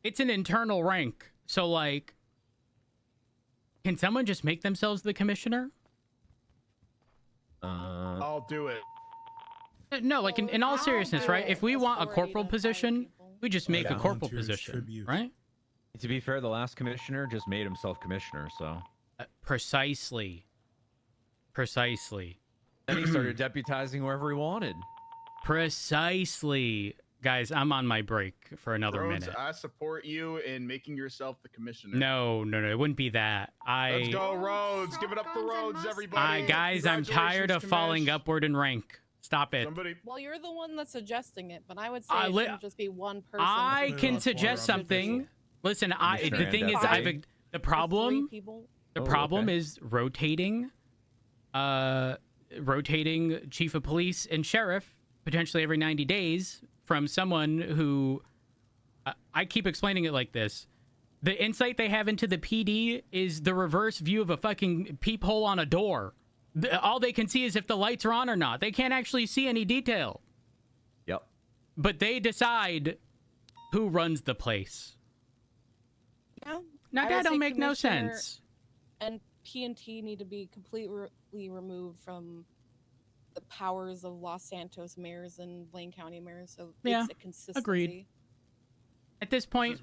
it's an internal rank. So, like, can someone just make themselves the commissioner? I'll do it. No, like, in all seriousness, right? If we want a corporal position, we just make a corporal Volunteers position, tribute. right? To be fair, the last commissioner just made himself commissioner, so. Precisely. Precisely. Then he started deputizing wherever he wanted. Precisely. Guys, I'm on my break for another Rhodes, minute. I support you in making yourself the commissioner. No, it wouldn't be that. Let's go, Rhodes. Give it up for Rhodes, everybody. Guys, I'm tired of falling upward in rank. Stop it. Well, you're the one that's suggesting it, but I would say it li- shouldn't just be one person. I can suggest something. Listen, the thing is, the problem. The problem is rotating chief of police and sheriff potentially every 90 days from someone who I keep explaining it like this. The insight they have into the PD is the reverse view of a fucking peephole on a door. All they can see is if the lights are on or not. They can't actually see any detail. Yep. But they decide who runs the place. Yeah. Now that don't make no sense. And P&T need to be completely removed from the powers of Los Santos mayors and Blaine County mayors. So Yeah, it's a consistency. agreed. At this point,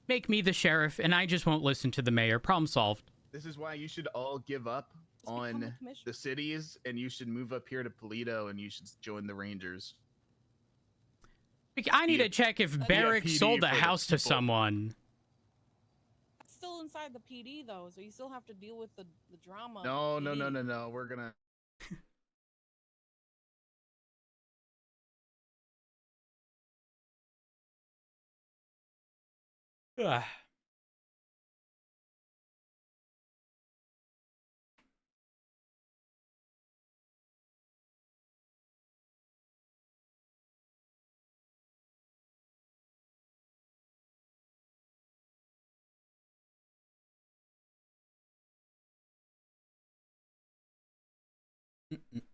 make me the sheriff, and I just won't listen to the mayor. Problem solved. This is why you should all give up on the cities, and you should move up here to Toledo, and you should join the Rangers. I need to check if Barrick PD sold a for the house to people. someone. It's still inside the PD though, so you still have to deal with the drama. No, of the no, PD. no, no, no. We're gonna. Ugh.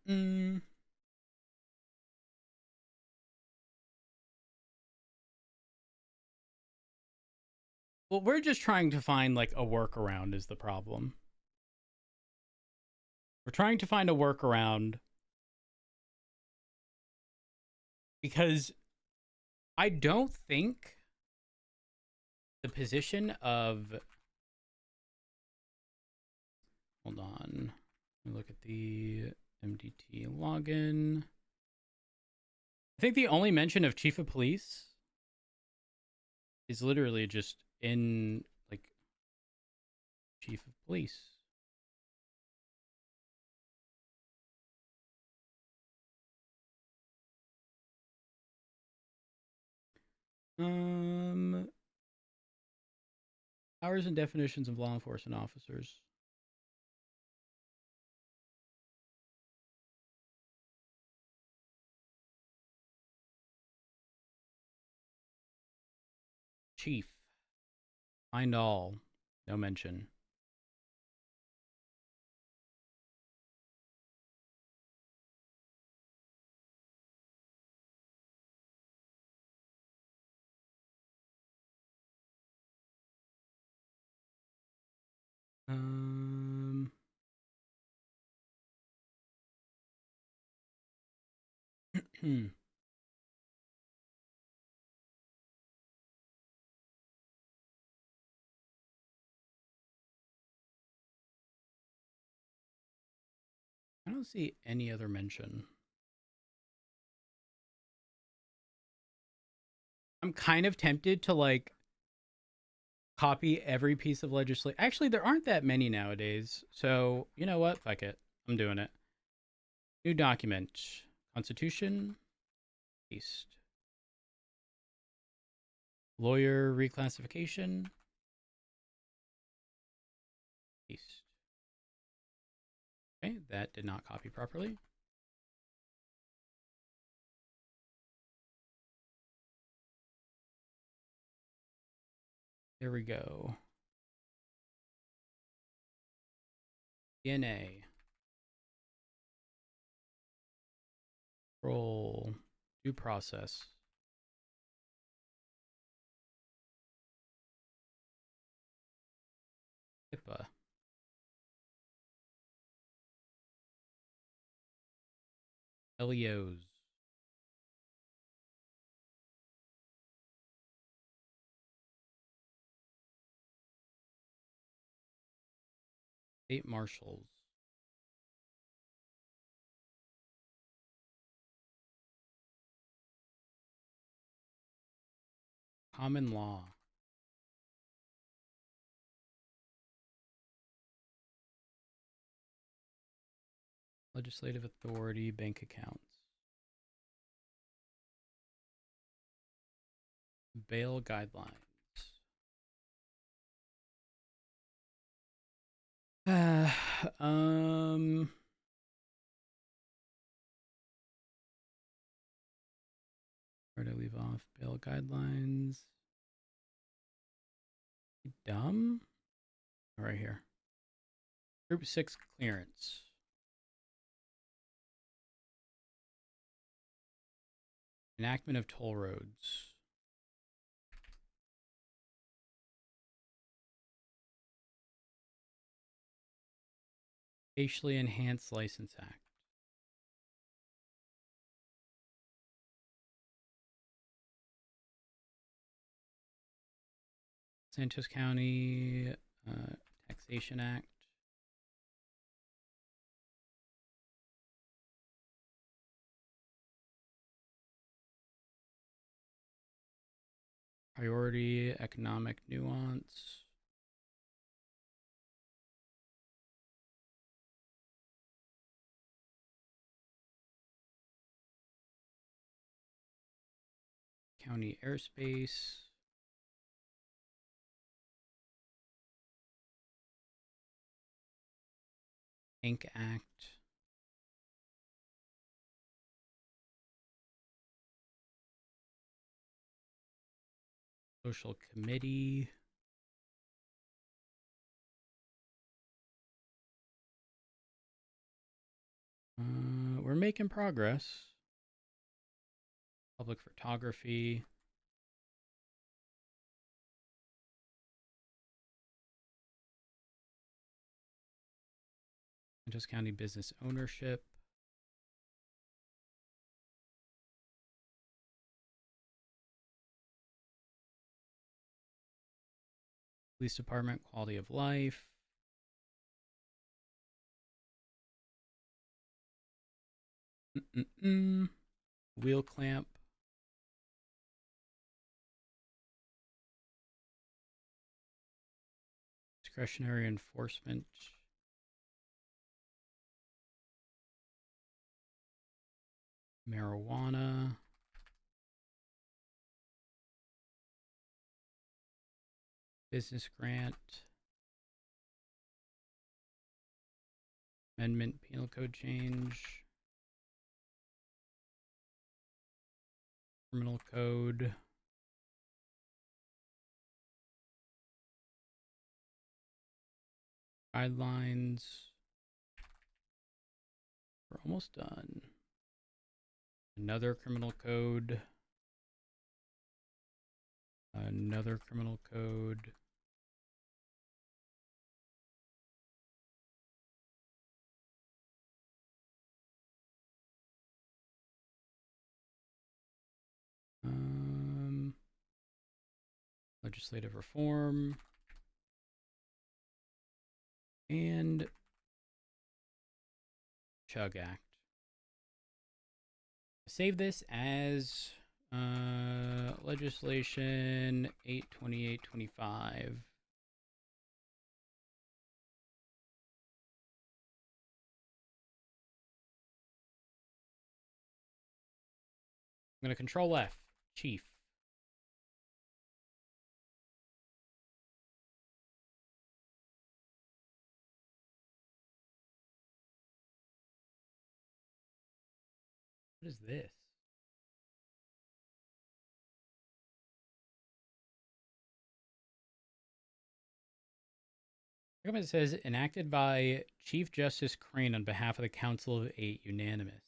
Mm-mm-mm. Well, we're just trying to find like a workaround is the problem. We're trying to find a workaround because I don't think the position of... Hold on. Let me look at the MDT login. I think the only mention of chief of police is literally just in like chief of police. Powers and definitions of law enforcement officers. Chief. Find all. No mention. I don't see any other mention. I'm kind of tempted to like copy every piece of legislation. Actually, there aren't that many nowadays. So, you know what? Fuck it. I'm doing it. New document. Constitution. Paste. Lawyer reclassification. Paste. Okay, that did not copy properly. There we go. DNA. Roll. Due process. HIPAA. LEOs. State marshals. Common law. Legislative authority, bank accounts. Bail guidelines. Um, where do I leave off? Bail guidelines. Dumb? Right here. Group 6 clearance. Enactment of toll roads. Facially Enhanced License Act. Santos County Taxation Act. Priority economic nuance. County airspace. Inc. Act. Social Committee. We're making progress. Public photography. Santos County business ownership. Police Department quality of life. Wheel clamp. Discretionary enforcement. Marijuana. Business grant. Amendment penal code change. Criminal code. Guidelines. We're almost done. Another criminal code. Another criminal code. Legislative reform. And Chug Act. Save this as legislation 82825. I'm going to control F, chief. What is this? It says enacted by Chief Justice Crane on behalf of the Council of 8, unanimous.